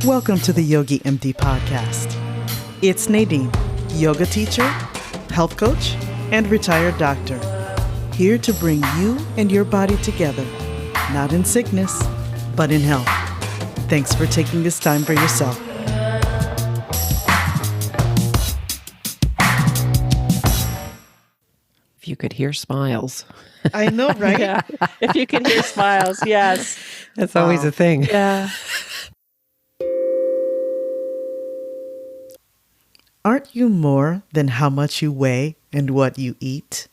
Welcome to the Yogi MD podcast. It's Nadine, yoga teacher, health coach, and retired doctor, here to bring you and your body together, not in sickness, but in health. Thanks for taking this time for yourself. If you could hear smiles. I know, right? Yeah. If you can hear smiles, yes. That's always a thing. Yeah. Aren't you more than how much you weigh and what you eat?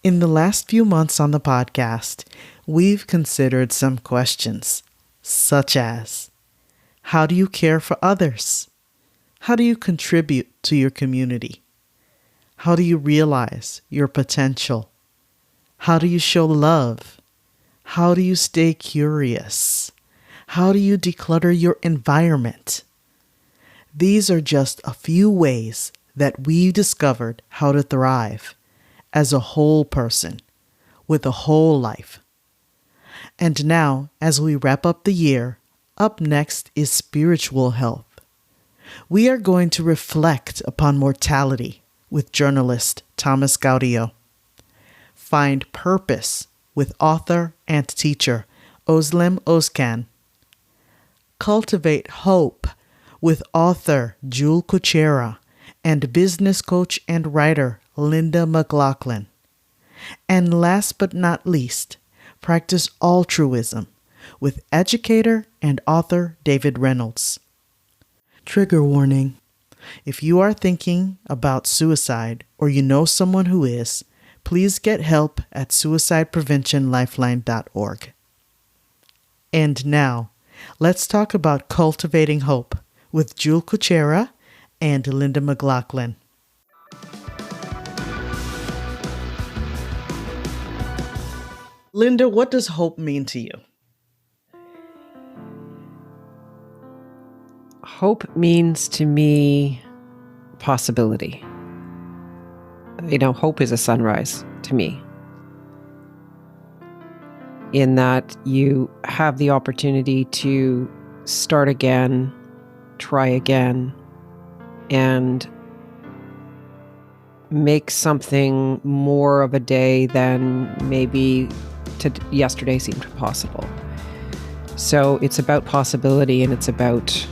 In the last few months on the podcast, we've considered some questions, such as, how do you care for others? How do you contribute to your community? How do you realize your potential? How do you show love? How do you stay curious? How do you declutter your environment? These are just a few ways that we've discovered how to thrive as a whole person with a whole life. And now, as we wrap up the year, up next is spiritual health. We are going to reflect upon mortality with journalist Thomas Gaudio. Find purpose with author and teacher Özlem Özkan. Cultivate hope with author Jule Kucera and business coach and writer Linda McLachlan. And last but not least, practice altruism with educator and author David Reynolds. Trigger warning. If you are thinking about suicide or you know someone who is, please get help at suicidepreventionlifeline.org. And now, let's talk about cultivating hope with Jule Kucera and Linda McLachlan. Linda, what does hope mean to you? Hope means to me possibility. Hope is a sunrise to me. In that you have the opportunity to start again, try again, and make something more of a day than maybe yesterday seemed possible. So it's about possibility, and it's about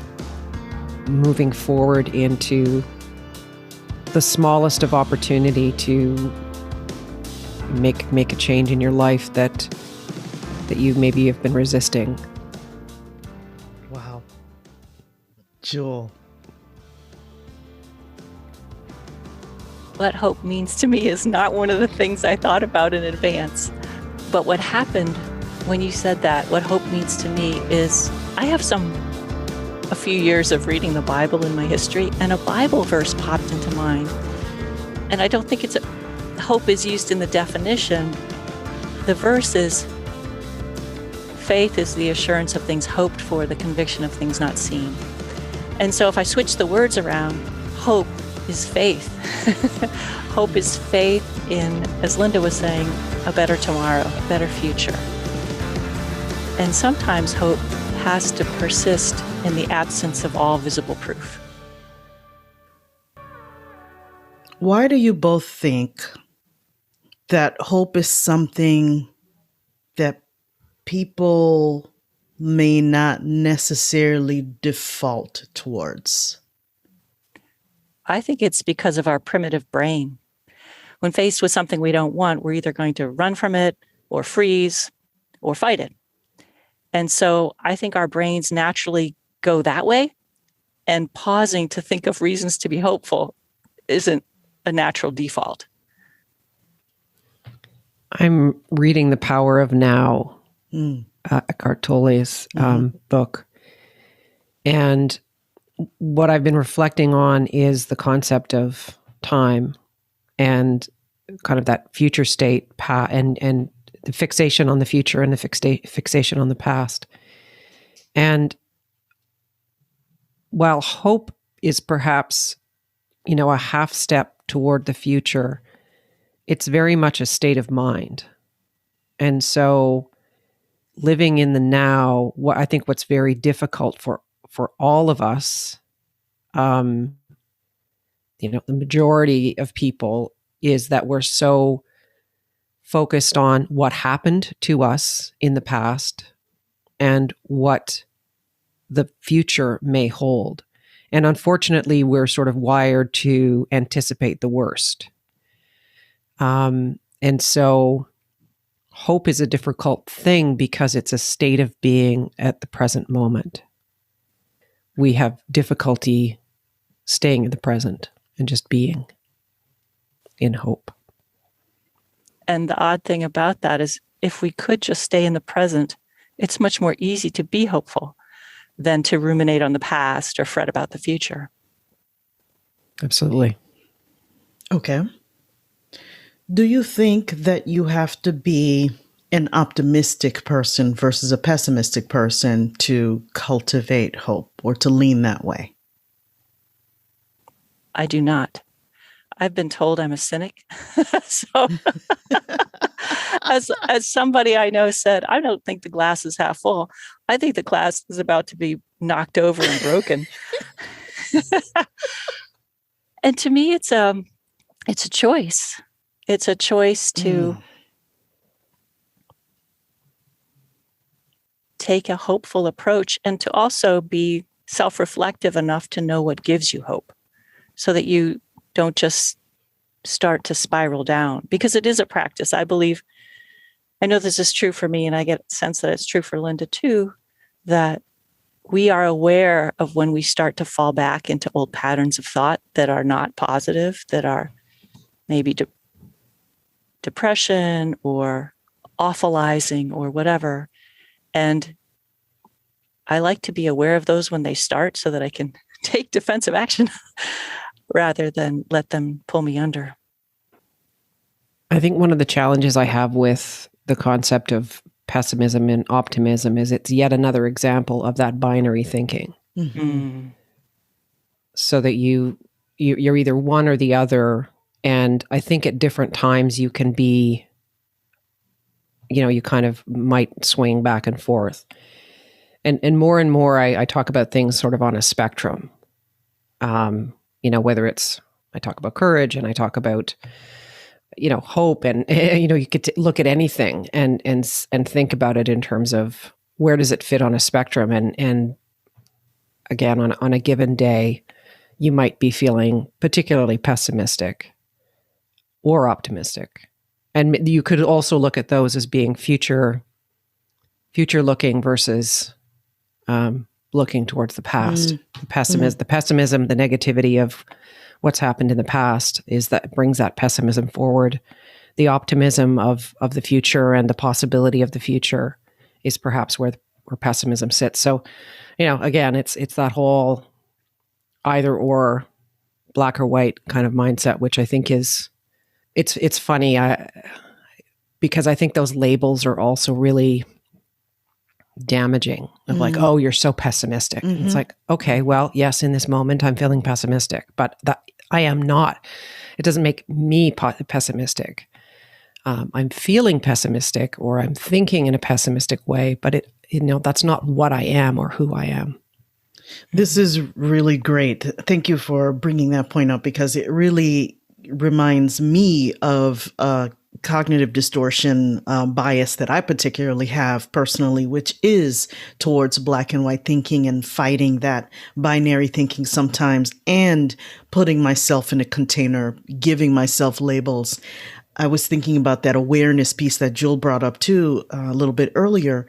moving forward into the smallest of opportunity to make a change in your life that you maybe have been resisting. Wow. Jule. What hope means to me is not one of the things I thought about in advance. But what happened when you said that, what hope means to me is I have a few years of reading the Bible in my history, and a Bible verse popped into mind. And I don't think hope is used in the definition. The verse is, faith is the assurance of things hoped for, the conviction of things not seen. And so if I switch the words around, hope is faith. Hope is faith in, as Linda was saying, a better tomorrow, a better future. And sometimes hope has to persist in the absence of all visible proof. Why do you both think that hope is something that people may not necessarily default towards? I think it's because of our primitive brain. When faced with something we don't want, we're either going to run from it or freeze or fight it. And so I think our brains naturally go that way, and pausing to think of reasons to be hopeful isn't a natural default. I'm reading The Power of Now, Eckhart Tolle's book. And what I've been reflecting on is the concept of time and kind of that future state and the fixation on the future and the fixation on the past. And while hope is perhaps, a half step toward the future, it's very much a state of mind. And so living in the now, I think what's very difficult for for all of us, the majority of people, is that we're so focused on what happened to us in the past and what the future may hold. And unfortunately, we're sort of wired to anticipate the worst. And so hope is a difficult thing because it's a state of being at the present moment. We have difficulty staying in the present and just being in hope. And the odd thing about that is if we could just stay in the present, it's much more easy to be hopeful than to ruminate on the past or fret about the future. Absolutely. Okay. Do you think that you have to be an optimistic person versus a pessimistic person to cultivate hope or to lean that way? I do not. I've been told I'm a cynic. So as somebody I know said, I don't think the glass is half full. I think the glass is about to be knocked over and broken. And to me, it's a choice. It's a choice to take a hopeful approach and to also be self-reflective enough to know what gives you hope so that you don't just start to spiral down, because it is a practice. I believe, I know this is true for me, and I get a sense that it's true for Linda too, that we are aware of when we start to fall back into old patterns of thought that are not positive, that are maybe depression or awfulizing or whatever. And I like to be aware of those when they start so that I can take defensive action rather than let them pull me under. I think one of the challenges I have with the concept of pessimism and optimism is it's yet another example of that binary thinking. Mm-hmm. So that you're either one or the other. And I think at different times you can be, you kind of might swing back and forth. And more I talk about things sort of on a spectrum. Whether it's, I talk about courage and I talk about, hope, and, you could look at anything and think about it in terms of where does it fit on a spectrum? And again, on a given day, you might be feeling particularly pessimistic or optimistic. And you could also look at those as being future looking versus, looking towards the past. The pessimism, the negativity of what's happened in the past is that brings that pessimism forward. The optimism of the future and the possibility of the future is perhaps where pessimism sits. So, again, it's that whole either or, black or white kind of mindset, which I think is, it's funny because I think those labels are also really damaging of like, oh, you're so pessimistic. It's like, okay, well, yes, in this moment I'm feeling pessimistic, but that I am not. It doesn't make me pessimistic. I'm feeling pessimistic or I'm thinking in a pessimistic way, but that's not what I am or who I am. This is really great. Thank you for bringing that point up, because it really reminds me of cognitive distortion bias that I particularly have personally, which is towards black and white thinking and fighting that binary thinking sometimes and putting myself in a container, giving myself labels. I was thinking about that awareness piece that Jule brought up too a little bit earlier,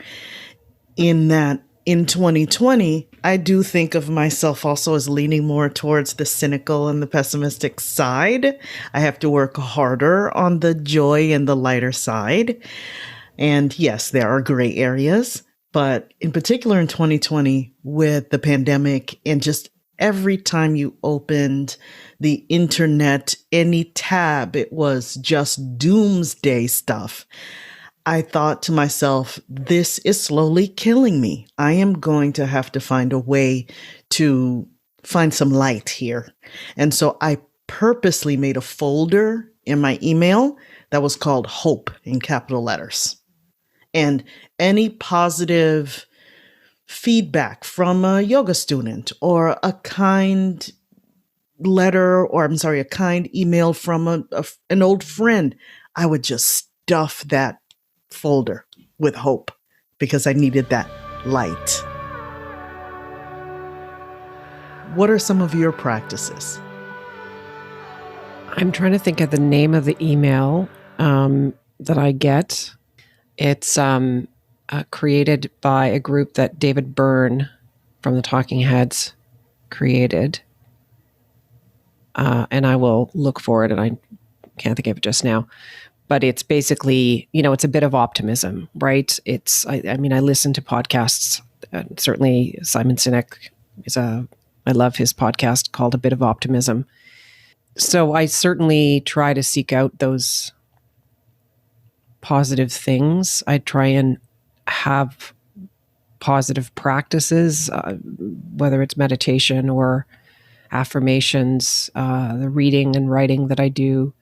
in that in 2020, I do think of myself also as leaning more towards the cynical and the pessimistic side. I have to work harder on the joy and the lighter side. And yes, there are gray areas, but in particular in 2020 with the pandemic and just every time you opened the internet, any tab, it was just doomsday stuff. I thought to myself, this is slowly killing me. I am going to have to find a way to find some light here. And so I purposely made a folder in my email that was called Hope in capital letters. And any positive feedback from a yoga student, or a kind letter, or a kind email from an old friend, I would just stuff that folder with hope because I needed that light. What are some of your practices? I'm trying to think of the name of the email that I get. It's created by a group that David Byrne from the Talking Heads created. And I will look for it, and I can't think of it just now. But it's basically, it's a bit of optimism, right? I listen to podcasts. Certainly Simon Sinek I love his podcast called A Bit of Optimism. So I certainly try to seek out those positive things. I try and have positive practices, whether it's meditation or affirmations, the reading and writing that I do,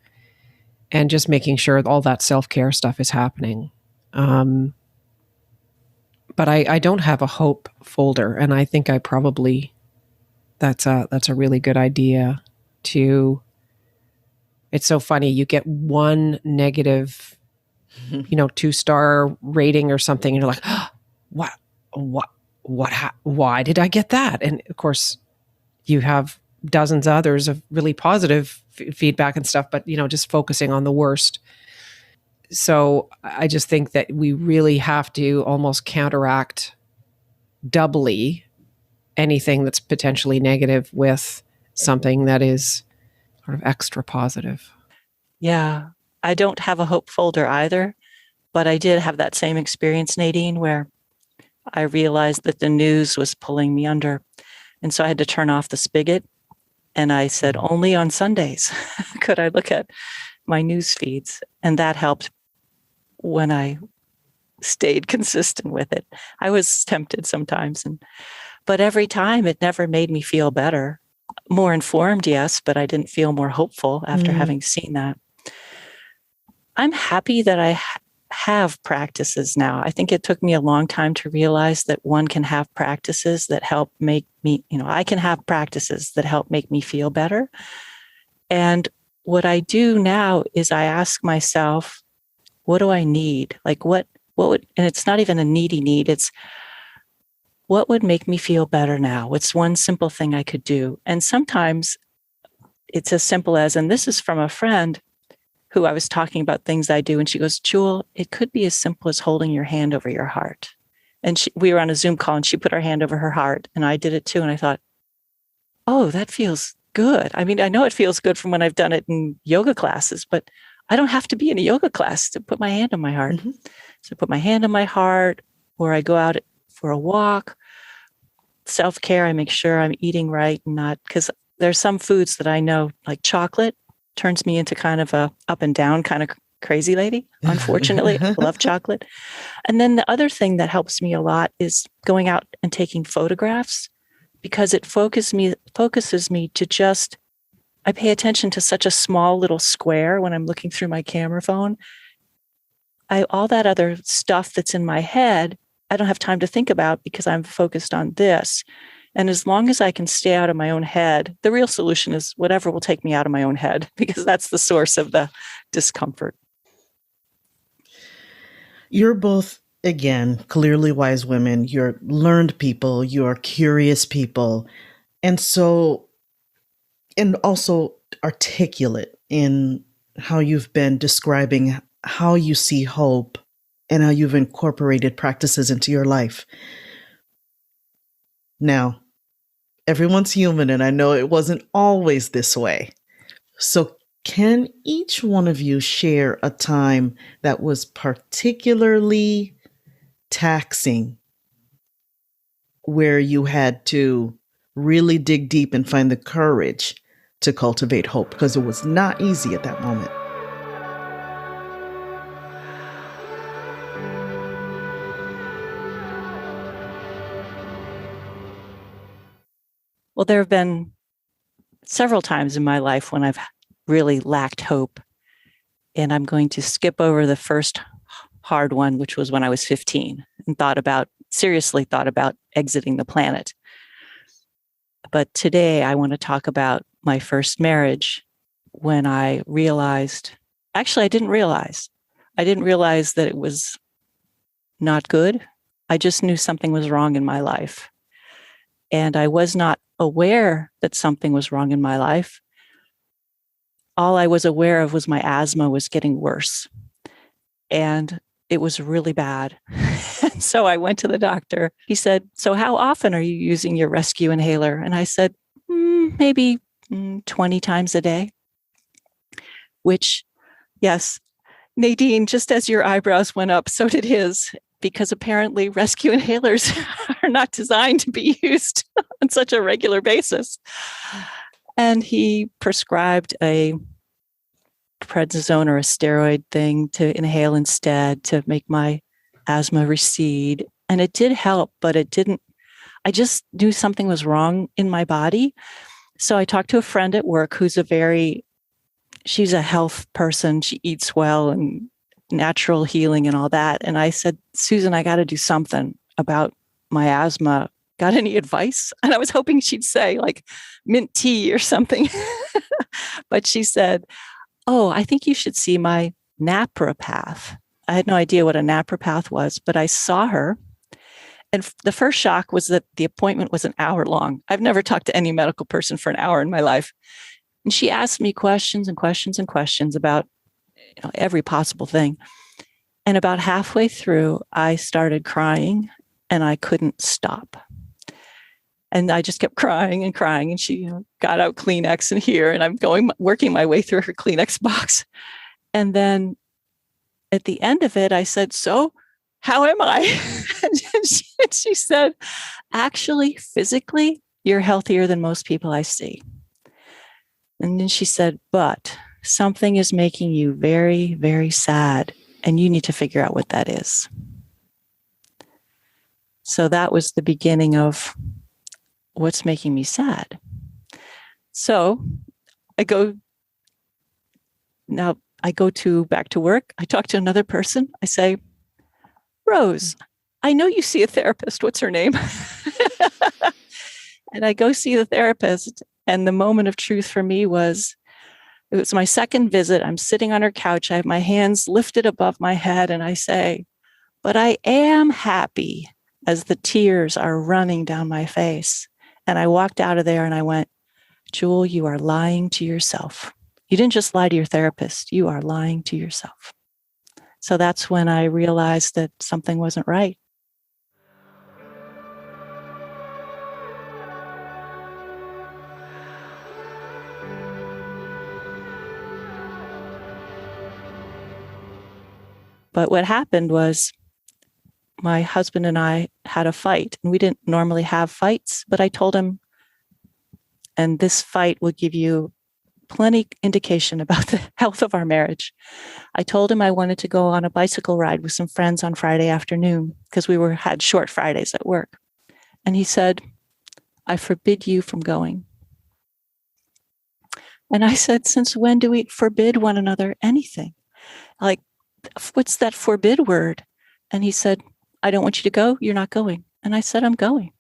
and just making sure all that self-care stuff is happening. But I don't have a hope folder, and I think that's a really good idea to. It's so funny. You get one negative, 2-star rating or something, and you're like, oh, why did I get that? And of course, you have dozens of others of really positive feedback and stuff, but just focusing on the worst. So I just think that we really have to almost counteract doubly anything that's potentially negative with something that is sort of extra positive. Yeah, I don't have a hope folder either, but I did have that same experience, Nadine, where I realized that the news was pulling me under. And so I had to turn off the spigot. And I said, only on Sundays could I look at my news feeds. And that helped when I stayed consistent with it. I was tempted sometimes, but every time it never made me feel better. More informed, yes, but I didn't feel more hopeful after having seen that. I'm happy that I have practices now. I think it took me a long time to realize that one can have practices that help make me, I can have practices that help make me feel better. And what I do now is I ask myself, what do I need? Like what would, and it's not even a needy need, it's what would make me feel better now? What's one simple thing I could do? And sometimes it's as simple as, and this is from a friend who I was talking about things I do, and she goes, Jule, it could be as simple as holding your hand over your heart. And we were on a Zoom call, and she put her hand over her heart, and I did it too. And I thought, oh, that feels good. I mean, I know it feels good from when I've done it in yoga classes, but I don't have to be in a yoga class to put my hand on my heart. Mm-hmm. So I put my hand on my heart, or I go out for a walk. Self-care, I make sure I'm eating right, and not, because there's some foods that I know, like chocolate, turns me into kind of a up and down kind of crazy lady. Unfortunately, I love chocolate. And then the other thing that helps me a lot is going out and taking photographs, because it focuses me to just, I pay attention to such a small little square when I'm looking through my camera phone. All that other stuff that's in my head, I don't have time to think about because I'm focused on this. And as long as I can stay out of my own head, the real solution is whatever will take me out of my own head, because that's the source of the discomfort. You're both, again, clearly wise women. You're learned people. You're curious people. And also articulate in how you've been describing how you see hope and how you've incorporated practices into your life. Now, everyone's human, and I know it wasn't always this way. So can each one of you share a time that was particularly taxing, where you had to really dig deep and find the courage to cultivate hope? Because it was not easy at that moment. Well, there have been several times in my life when I've really lacked hope. And I'm going to skip over the first hard one, which was when I was 15, and thought about seriously thought about exiting the planet. But today I want to talk about my first marriage, when I realized, actually, I didn't realize that it was not good. I just knew something was wrong in my life. And I was not aware that something was wrong in my life. All I was aware of was my asthma was getting worse. And it was really bad. And so I went to the doctor. He said, "So how often are you using your rescue inhaler?" And I said, maybe 20 times a day. Which, yes, Nadine, just as your eyebrows went up, so did his, because apparently rescue inhalers are not designed to be used on such a regular basis. And he prescribed a prednisone or a steroid thing to inhale instead to make my asthma recede. And it did help, but it didn't. I just knew something was wrong in my body. So I talked to a friend at work who's she's a health person. She eats well and natural healing and all that. And I said, "Susan, I got to do something about my asthma. Got any advice?" And I was hoping she'd say like mint tea or something. But she said, "Oh, I think you should see my napropath." I had no idea what a napropath was, but I saw her. And the first shock was that the appointment was an hour long. I've never talked to any medical person for an hour in my life. And she asked me questions and questions and questions about every possible thing. And about halfway through, I started crying and I couldn't stop. And I just kept crying and crying. And she got out Kleenex in here, and I'm working my way through her Kleenex box. And then at the end of it, I said, "So how am I?" And she said, "Actually, physically, you're healthier than most people I see." And then she said, "But something is making you very, very sad, and you need to figure out what that is." So that was the beginning of what's making me sad. So I go back to work. I talk to another person. I say, "Rose, I know you see a therapist. What's her name?" And I go see the therapist. And the moment of truth for me it was my second visit. I'm sitting on her couch. I have my hands lifted above my head. And I say, "But I am happy," as the tears are running down my face. And I walked out of there and I went, "Jule, you are lying to yourself. You didn't just lie to your therapist. You are lying to yourself." So that's when I realized that something wasn't right. But what happened was my husband and I had a fight, and we didn't normally have fights, but I told him, and this fight will give you plenty indication about the health of our marriage. I told him I wanted to go on a bicycle ride with some friends on Friday afternoon because we had short Fridays at work. And he said, "I forbid you from going." And I said, "Since when do we forbid one another anything? Like, what's that forbid word?" And he said, "I don't want you to go. You're not going." And I said, "I'm going."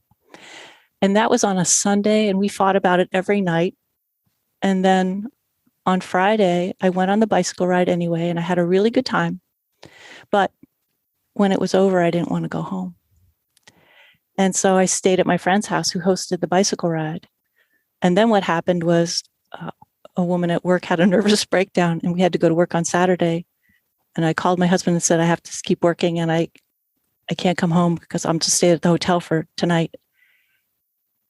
And that was on a Sunday, and we fought about it every night. And then on Friday, I went on the bicycle ride anyway, and I had a really good time. But when it was over, I didn't want to go home. And so I stayed at my friend's house who hosted the bicycle ride. And then what happened was a woman at work had a nervous breakdown, and we had to go to work on Saturday. And I called my husband and said, "I have to keep working, and I can't come home because I'm to stay at the hotel for tonight."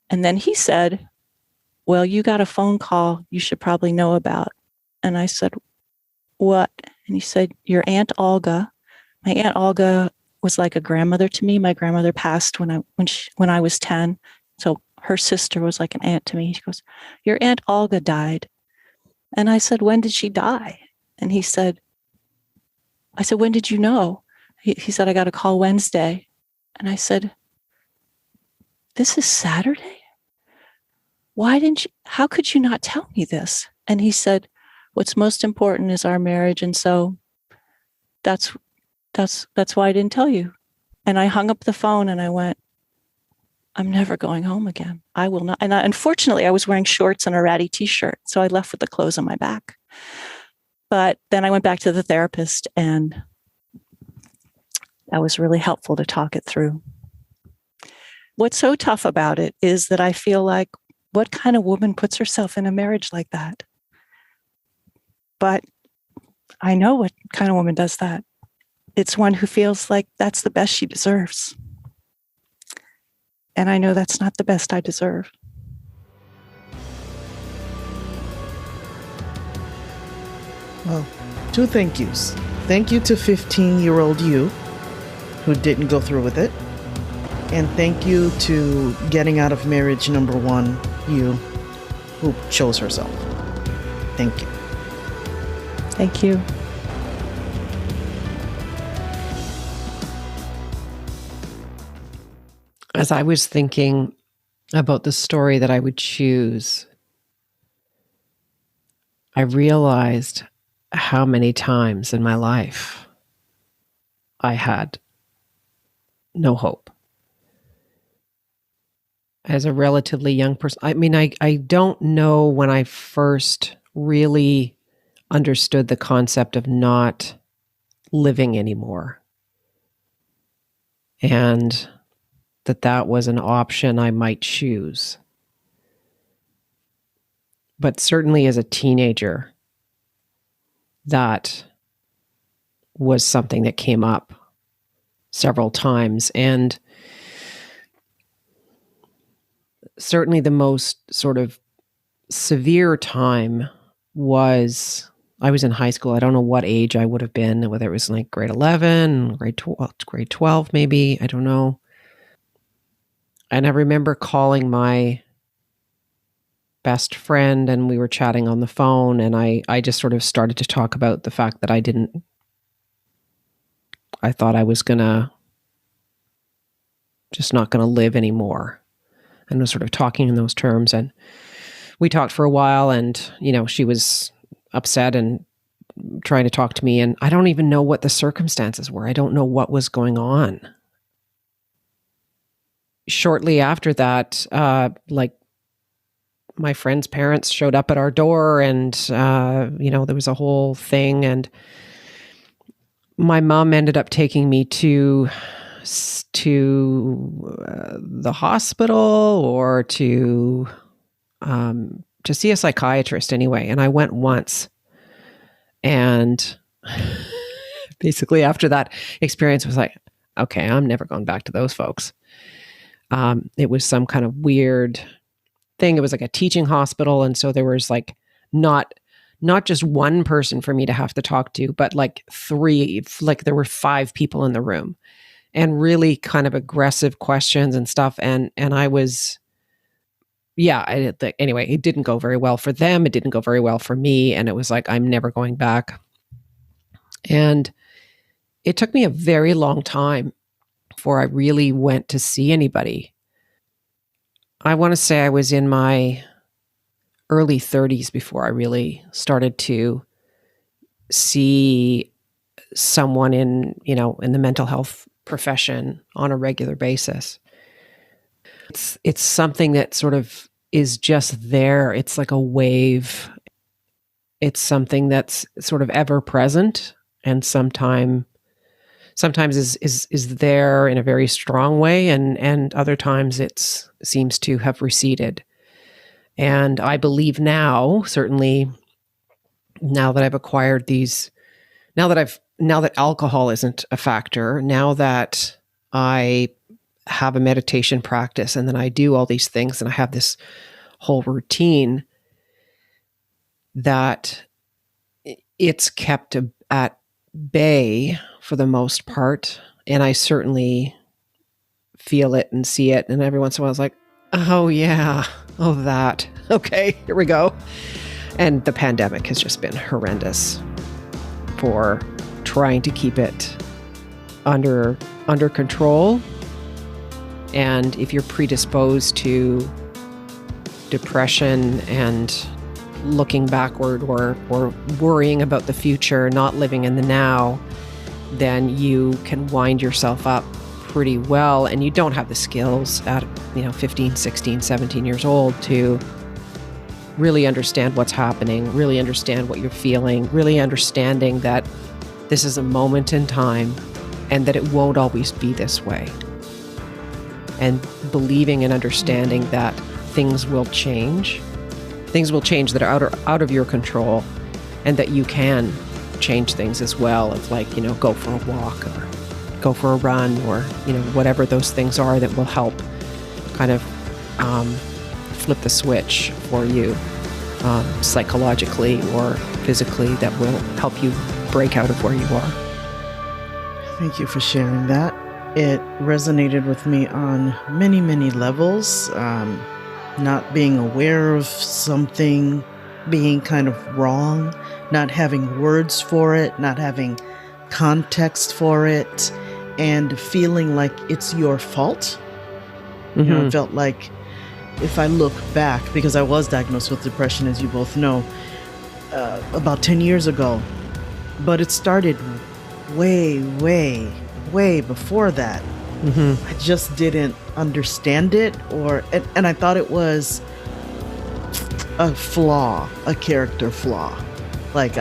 And then he said, "Well, you got a phone call you should probably know about." And I said, "What?" And he said, "Your Aunt Olga." My Aunt Olga was like a grandmother to me. My grandmother passed when I was 10. So her sister was like an aunt to me. She goes, "Your Aunt Olga died." And I said, "When did she die?" And I said, "When did you know?" He said, "I got a call Wednesday." And I said, "This is Saturday? How could you not tell me this?" And he said, "What's most important is our marriage. And so that's why I didn't tell you." And I hung up the phone and I went, I'm never going home again. I will not. And unfortunately, I was wearing shorts and a ratty t-shirt. So I left with the clothes on my back. But then I went back to the therapist, and that was really helpful to talk it through. What's so tough about it is that I feel like, what kind of woman puts herself in a marriage like that? But I know what kind of woman does that. It's one who feels like that's the best she deserves. And I know that's not the best I deserve. Well, 2 thank yous. Thank you to 15-year-old you who didn't go through with it. And thank you to getting out of marriage number 1 you who chose herself. Thank you. Thank you. As I was thinking about the story that I would choose, I realized how many times in my life I had no hope. As a relatively young person, I don't know when I first really understood the concept of not living anymore. And that was an option I might choose. But certainly as a teenager, that was something that came up several times. And certainly the most sort of severe time was, I was in high school. I don't know what age I would have been, whether it was like grade 11, grade 12 maybe, I don't know. And I remember calling my best friend, and we were chatting on the phone, and I just sort of started to talk about the fact that I thought I was just not gonna live anymore, and was sort of talking in those terms. And we talked for a while, and, she was upset and trying to talk to me, and I don't even know what the circumstances were. I don't know what was going on. Shortly after that, my friend's parents showed up at our door, and, there was a whole thing, and my mom ended up taking me to the hospital, or to see a psychiatrist anyway. And I went once, and basically after that experience was like, okay, I'm never going back to those folks. It was some kind of weird thing. It was like a teaching hospital. And so there was like not just one person for me to have to talk to, but like 3, like there were 5 people in the room, and really kind of aggressive questions and stuff. And I was, anyway, it didn't go very well for them. It didn't go very well for me. And it was like, I'm never going back. And it took me a very long time before I really went to see anybody. I want to say I was in my early 30s before I really started to see someone in the mental health profession on a regular basis. It's something that sort of is just there. It's like a wave. It's something that's sort of ever present, and sometimes is there in a very strong way, and other times it seems to have receded. And I believe now, certainly now that I've acquired these, now that alcohol isn't a factor, now that I have a meditation practice, and then I do all these things, and I have this whole routine, that it's kept at bay for the most part. And I certainly feel it and see it. And every once in a while I was like, oh yeah, oh that, okay, here we go. And the pandemic has just been horrendous for trying to keep it under control. And if you're predisposed to depression and looking backward, or worrying about the future, not living in the now, then you can wind yourself up pretty well, and you don't have the skills at 15, 16, 17 years old to really understand what's happening, really understand what you're feeling, really understanding that this is a moment in time and that it won't always be this way. And believing and understanding that things will change that are out of your control, and that you can change things as well, of go for a walk or go for a run, or whatever those things are that will help kind of flip the switch for you, psychologically or physically, that will help you break out of where you are. Thank you for sharing that. It resonated with me on many, many levels. Not being aware of something being kind of wrong, not having words for it, not having context for it, and feeling like it's your fault. I felt like, if I look back, because I was diagnosed with depression, as you both know, about 10 years ago, but it started way, way, way before that. I just didn't understand it, and I thought it was a flaw, a character flaw. Like,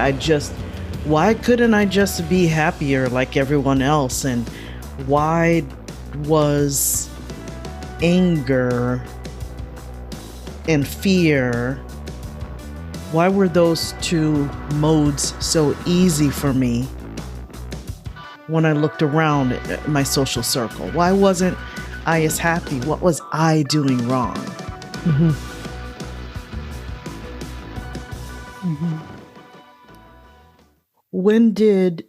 why couldn't I just be happier like everyone else? And why was anger and fear, why were those two modes so easy for me when I looked around at my social circle? Why wasn't I as happy? What was I doing wrong? When did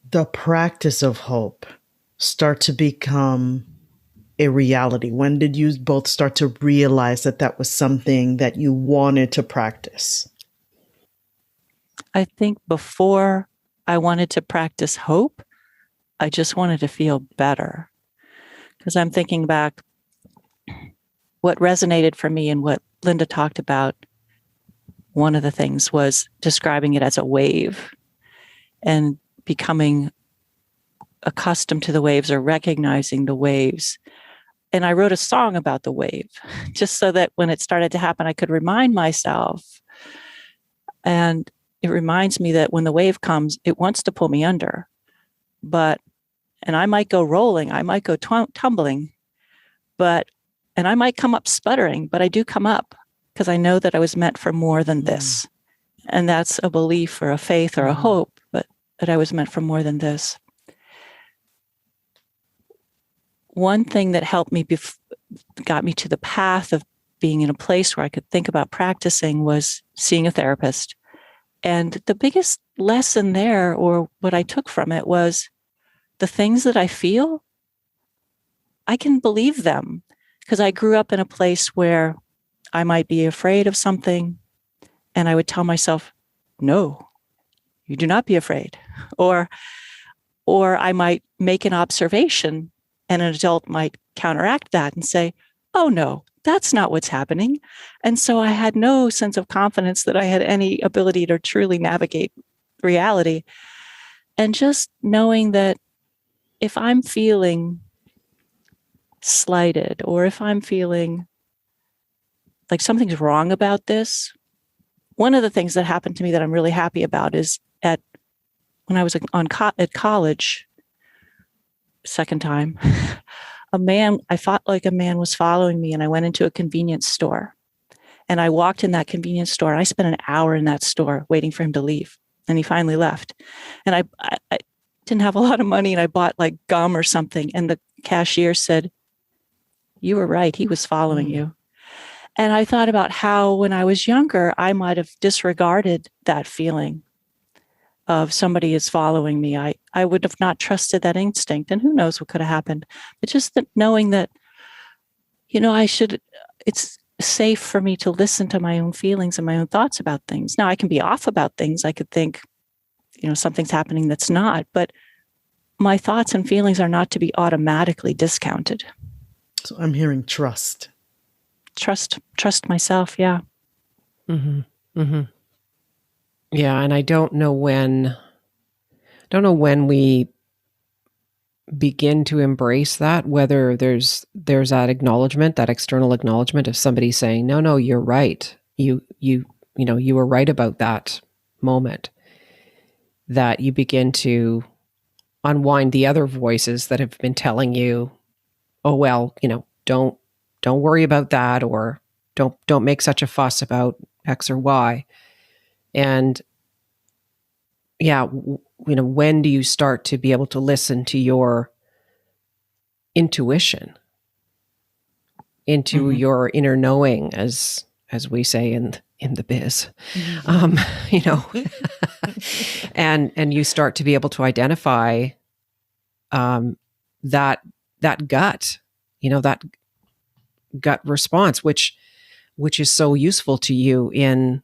the practice of hope start to become a reality? When did you both start to realize that that was something that you wanted to practice? I think before I wanted to practice hope, I just wanted to feel better. Because I'm thinking back, what resonated for me and what Linda talked about, one of the things was describing it as a wave and becoming accustomed to the waves, or recognizing the waves. And I wrote a song about the wave, just so that when it started to happen, I could remind myself. And it reminds me that when the wave comes, it wants to pull me under. And I might go rolling, I might go tumbling, and I might come up sputtering, but I do come up, because I know that I was meant for more than this. And that's a belief or a faith or a hope, but that I was meant for more than this. One thing that helped me, got me to the path of being in a place where I could think about practicing, was seeing a therapist. And the biggest lesson there, or what I took from it, was the things that I feel, I can believe them, because I grew up in a place where I might be afraid of something, and I would tell myself, no, you do not be afraid. Or I might make an observation, and an adult might counteract that and say, oh no, that's not what's happening. And so I had no sense of confidence that I had any ability to truly navigate reality. And just knowing that if I'm feeling slighted, or if I'm feeling like something's wrong about this, one of the things that happened to me that I'm really happy about is when I was at college, second time, I felt like a man was following me, and I went into a convenience store, and I walked in that convenience store, and I spent an hour in that store waiting for him to leave, and he finally left. And I didn't have a lot of money, and I bought like gum or something, and the cashier said, you were right, he was following you. And I thought about how when I was younger, I might have disregarded that feeling of somebody is following me. I would have not trusted that instinct, and who knows what could have happened. But just knowing that, it's safe for me to listen to my own feelings and my own thoughts about things. Now, I can be off about things. I could think, something's happening that's not, but my thoughts and feelings are not to be automatically discounted. So I'm hearing trust. Trust myself. Yeah. Yeah. And I don't know when we begin to embrace that, whether there's that acknowledgement, that external acknowledgement of somebody saying, no, you're right. You were right about that moment, that you begin to unwind the other voices that have been telling you, oh, well, don't worry about that, or don't make such a fuss about X or Y. And yeah, when do you start to be able to listen to your intuition, into your inner knowing, as we say in the biz, and you start to be able to identify that gut, that gut response, which is so useful to you in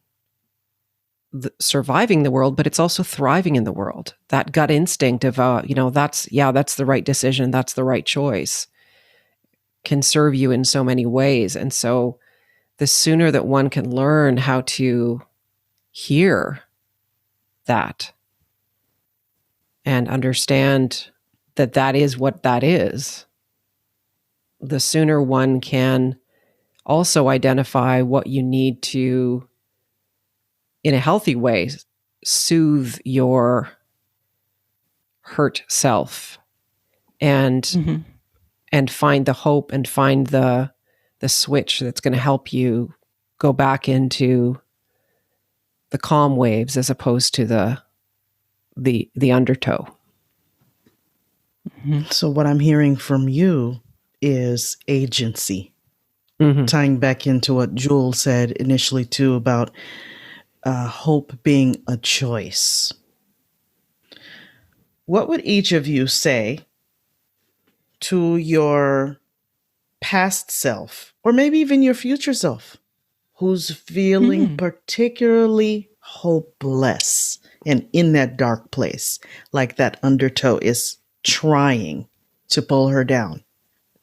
surviving the world, but it's also thriving in the world. That gut instinct of, that's the right decision, that's the right choice, can serve you in so many ways. And so the sooner that one can learn how to hear that and understand that is what that is, the sooner one can also identify what you need to, in a healthy way, soothe your hurt self and find the hope and find the switch that's going to help you go back into the calm waves as opposed to the undertow. So what I'm hearing from you is agency. Tying back into what Jules said initially too about hope being a choice. What would each of you say to your past self, or maybe even your future self, who's feeling particularly hopeless and in that dark place, like that undertow is trying to pull her down?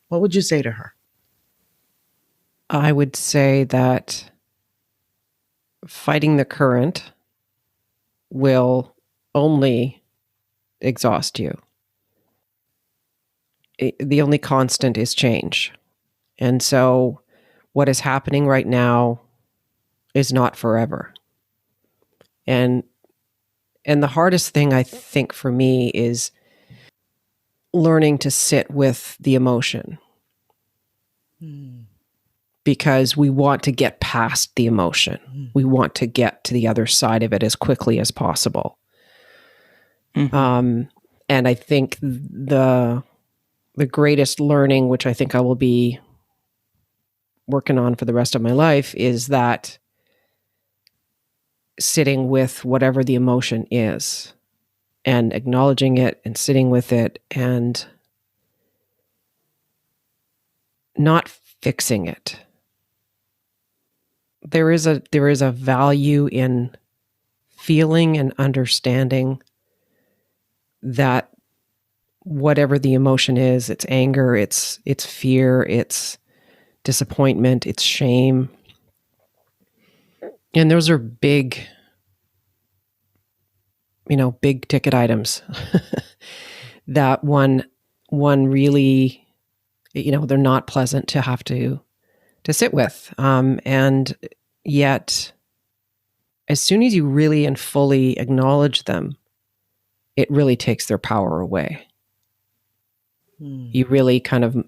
What would you say to her? I would say that fighting the current will only exhaust you. The only constant is change. And so what is happening right now is not forever. And the hardest thing, I think, for me is learning to sit with the emotion. Because we want to get past the emotion. We want to get to the other side of it as quickly as possible. And I think the greatest learning, which I think I will be working on for the rest of my life, is that sitting with whatever the emotion is and acknowledging it and sitting with it and not fixing it. There is a value in feeling and understanding that whatever the emotion is, it's anger, it's fear, it's disappointment, it's shame. And those are big ticket items that one really, they're not pleasant to have to sit with. And yet, as soon as you really and fully acknowledge them, it really takes their power away. You really kind of,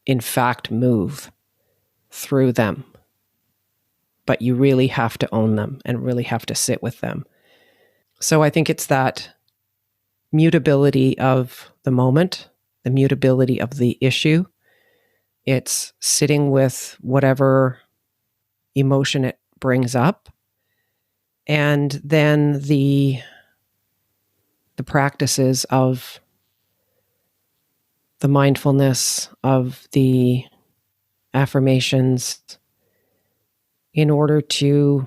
in fact, move through them. But you really have to own them and really have to sit with them. So I think it's that mutability of the moment, the mutability of the issue. It's sitting with whatever emotion it brings up. And then the practices of the mindfulness, of the affirmations, in order to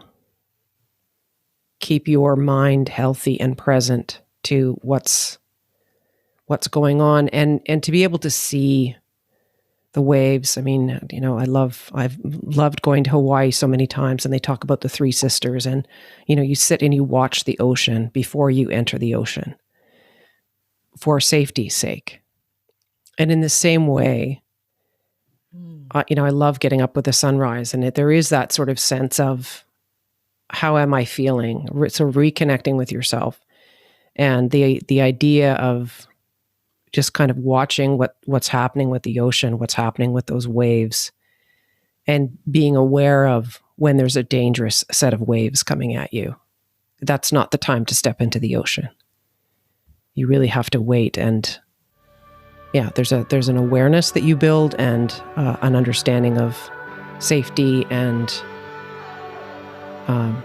keep your mind healthy and present to what's going on, and to be able to see the waves. I mean, I've loved going to Hawaii so many times, and they talk about the three sisters, and you sit and you watch the ocean before you enter the ocean for safety's sake. And in the same way, I love getting up with the sunrise, and there is that sort of sense of how am I feeling? So reconnecting with yourself, and the idea of just kind of watching what's happening with the ocean, what's happening with those waves, and being aware of when there's a dangerous set of waves coming at you. That's not the time to step into the ocean. You really have to wait, and there's an awareness that you build, and an understanding of safety and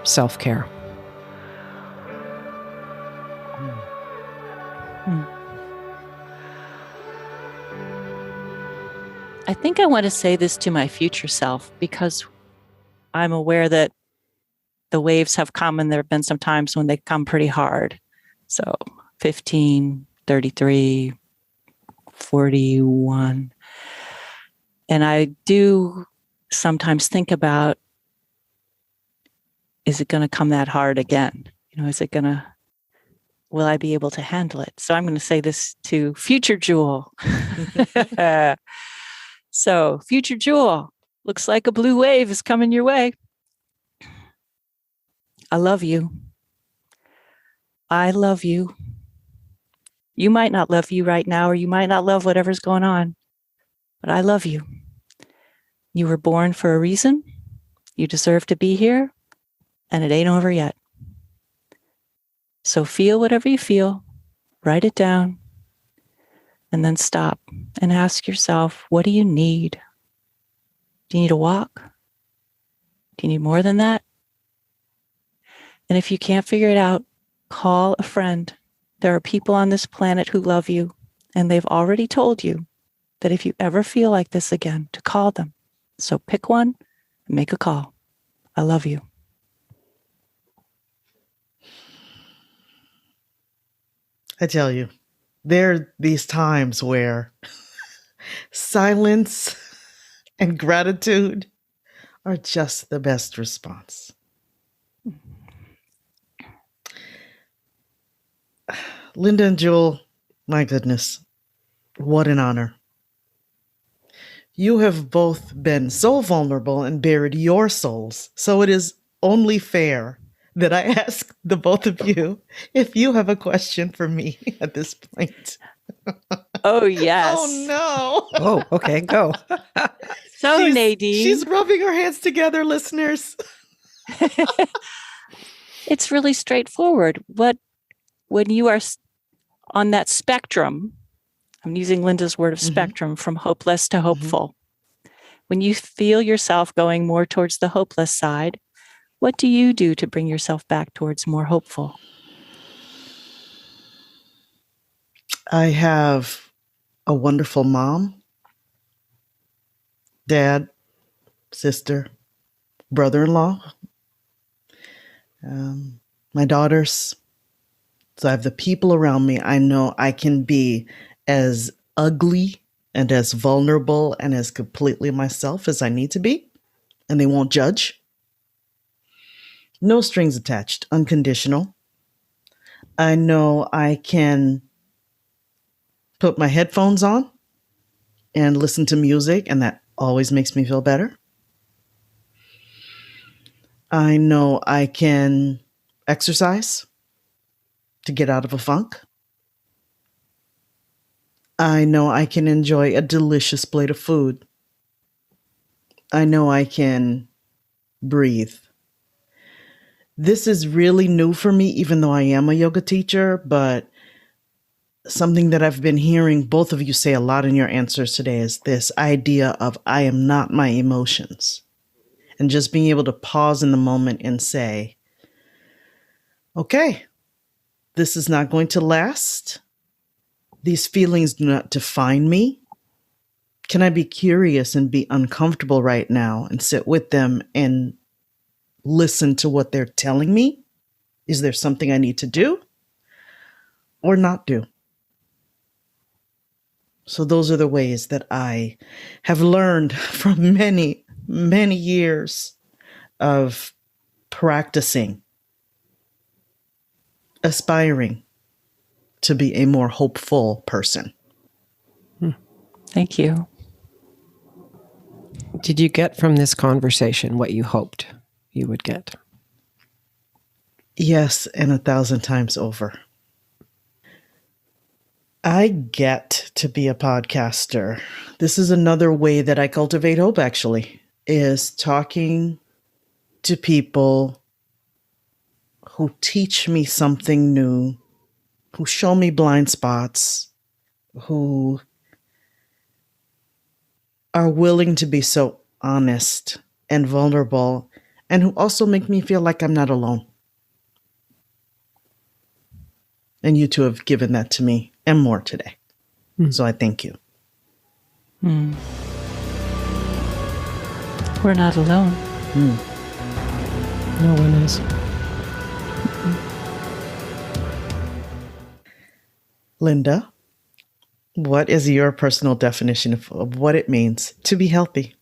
self-care. I think I want to say this to my future self, because I'm aware that the waves have come, and there have been some times when they come pretty hard. So 15, 33, 41. And I do sometimes think about, is it going to come that hard again? Will I be able to handle it? So I'm going to say this to future Jule. So, future Jule, looks like a blue wave is coming your way. I love you. I love you. You might not love you right now, or you might not love whatever's going on, but I love you. You were born for a reason. You deserve to be here, and it ain't over yet. So feel whatever you feel, write it down, and then stop and ask yourself, what do you need? Do you need a walk? Do you need more than that? And if you can't figure it out, call a friend. There are people on this planet who love you, and they've already told you that if you ever feel like this again, to call them. So pick one and make a call. I love you. I tell you, there are these times where silence and gratitude are just the best response. Linda and Jule, my goodness, what an honor. You have both been so vulnerable and bared your souls, so it is only fair that I ask the both of you if you have a question for me at this point. Oh, yes. Oh, no. Oh, okay, go. So, Nadine. She's rubbing her hands together, listeners. It's really straightforward. When you are on that spectrum, I'm using Linda's word of spectrum, from hopeless to hopeful. When you feel yourself going more towards the hopeless side, what do you do to bring yourself back towards more hopeful? I have a wonderful mom, dad, sister, brother-in-law, my daughters. So I have the people around me. I know I can be as ugly and as vulnerable and as completely myself as I need to be, and they won't judge. No strings attached, unconditional. I know I can put my headphones on and listen to music, and that always makes me feel better. I know I can exercise to get out of a funk. I know I can enjoy a delicious plate of food. I know I can breathe. This is really new for me, even though I am a yoga teacher, but something that I've been hearing both of you say a lot in your answers today is this idea of I am not my emotions. And just being able to pause in the moment and say, okay, this is not going to last. These feelings do not define me. Can I be curious and be uncomfortable right now and sit with them and listen to what they're telling me? Is there something I need to do or not do? So those are the ways that I have learned from many, many years of practicing, aspiring to be a more hopeful person. Thank you. Did you get from this conversation what you hoped you would get? Yes, and 1,000 times over. I get to be a podcaster. This is another way that I cultivate hope, actually, is talking to people who teach me something new, who show me blind spots, who are willing to be so honest and vulnerable, and who also make me feel like I'm not alone. And you two have given that to me and more today. So I thank you. We're not alone. No one is. Linda, what is your personal definition of what it means to be healthy?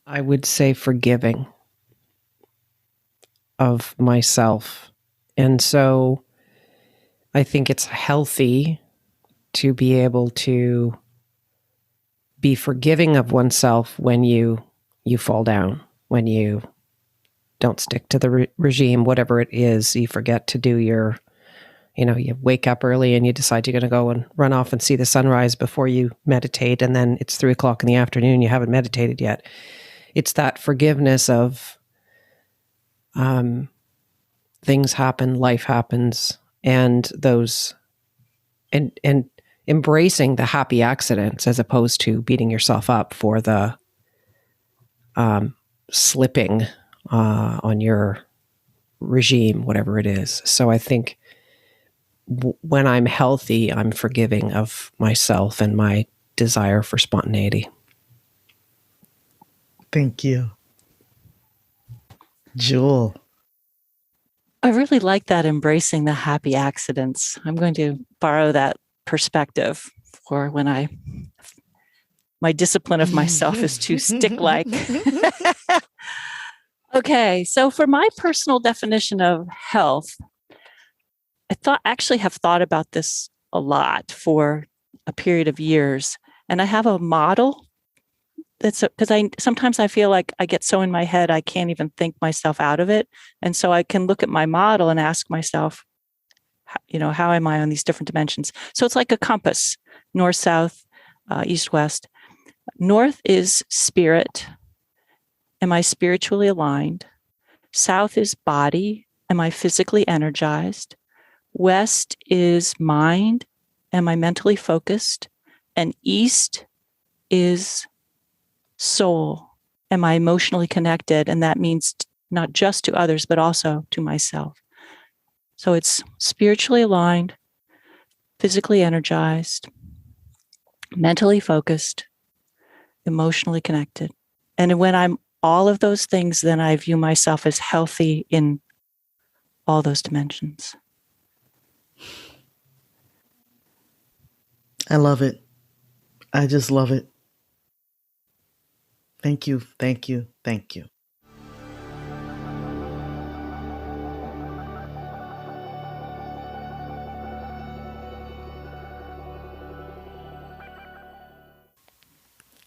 I would say forgiving of myself. And so I think it's healthy to be able to be forgiving of oneself when you fall down, when you don't stick to the regime, whatever it is. You forget to do your, you wake up early and you decide you're going to go and run off and see the sunrise before you meditate. And then it's 3:00 in the afternoon, you haven't meditated yet. It's that forgiveness of things happen, life happens, and those, and embracing the happy accidents as opposed to beating yourself up for the slipping on your regime, whatever it is. So I think when I'm healthy, I'm forgiving of myself and my desire for spontaneity. Thank you. Jule. I really like that, embracing the happy accidents. I'm going to borrow that perspective for when my discipline of myself is too stick-like. Okay, so for my personal definition of health, I have thought about this a lot for a period of years, and I have a model that's because sometimes I feel like I get so in my head I can't even think myself out of it, and so I can look at my model and ask myself, how am I on these different dimensions? So it's like a compass: north, south, east, west. North is spirit. Am I spiritually aligned? South is body. Am I physically energized? West is mind. Am I mentally focused? And east is soul. Am I emotionally connected? And that means not just to others, but also to myself. So it's spiritually aligned, physically energized, mentally focused, emotionally connected. And when I'm all of those things, then I view myself as healthy in all those dimensions. I love it. I just love it. Thank you, thank you, thank you.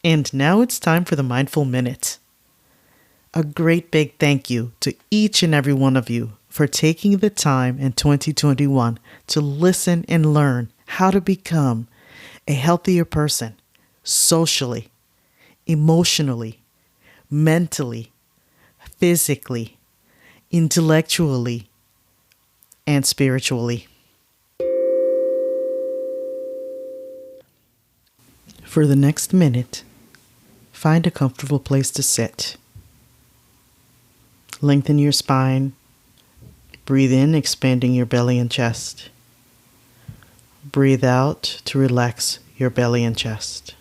And now it's time for the Mindful Minute. A great big thank you to each and every one of you for taking the time in 2021 to listen and learn how to become a healthier person socially, emotionally, mentally, physically, intellectually, and spiritually. For the next minute, find a comfortable place to sit. Lengthen your spine. Breathe in, expanding your belly and chest. Breathe out to relax your belly and chest.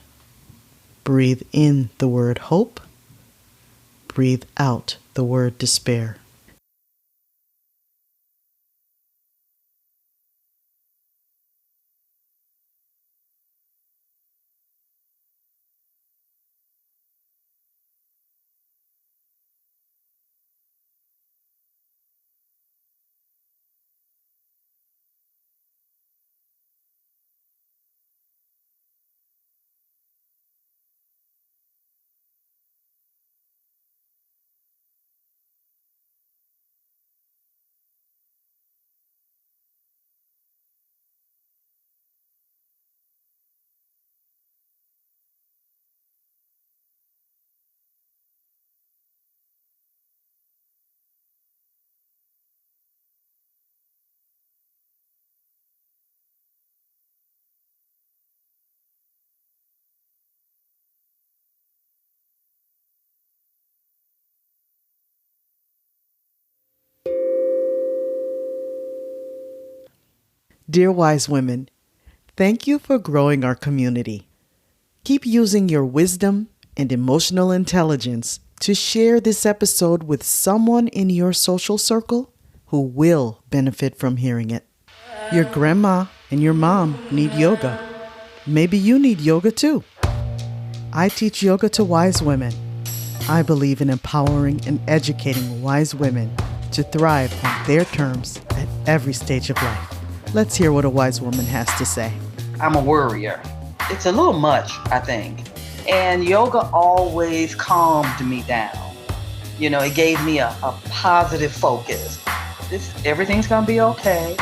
Breathe in the word hope. Breathe out the word despair. Dear wise women, thank you for growing our community. Keep using your wisdom and emotional intelligence to share this episode with someone in your social circle who will benefit from hearing it. Your grandma and your mom need yoga. Maybe you need yoga too. I teach yoga to wise women. I believe in empowering and educating wise women to thrive on their terms at every stage of life. Let's hear what a wise woman has to say. I'm a worrier. It's a little much, I think. And yoga always calmed me down. You know, it gave me a positive focus. Everything's gonna be okay.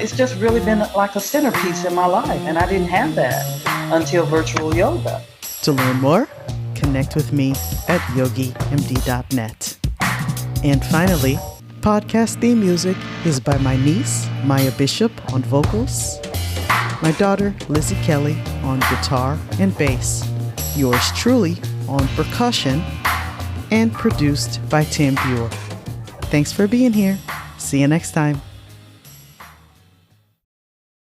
It's just really been like a centerpiece in my life, and I didn't have that until virtual yoga. To learn more, connect with me at yogimd.net. And finally, podcast theme music is by my niece, Maya Bishop, on vocals, my daughter, Lizzie Kelly, on guitar and bass, yours truly on percussion, and produced by Tim Buer. Thanks for being here. See you next time.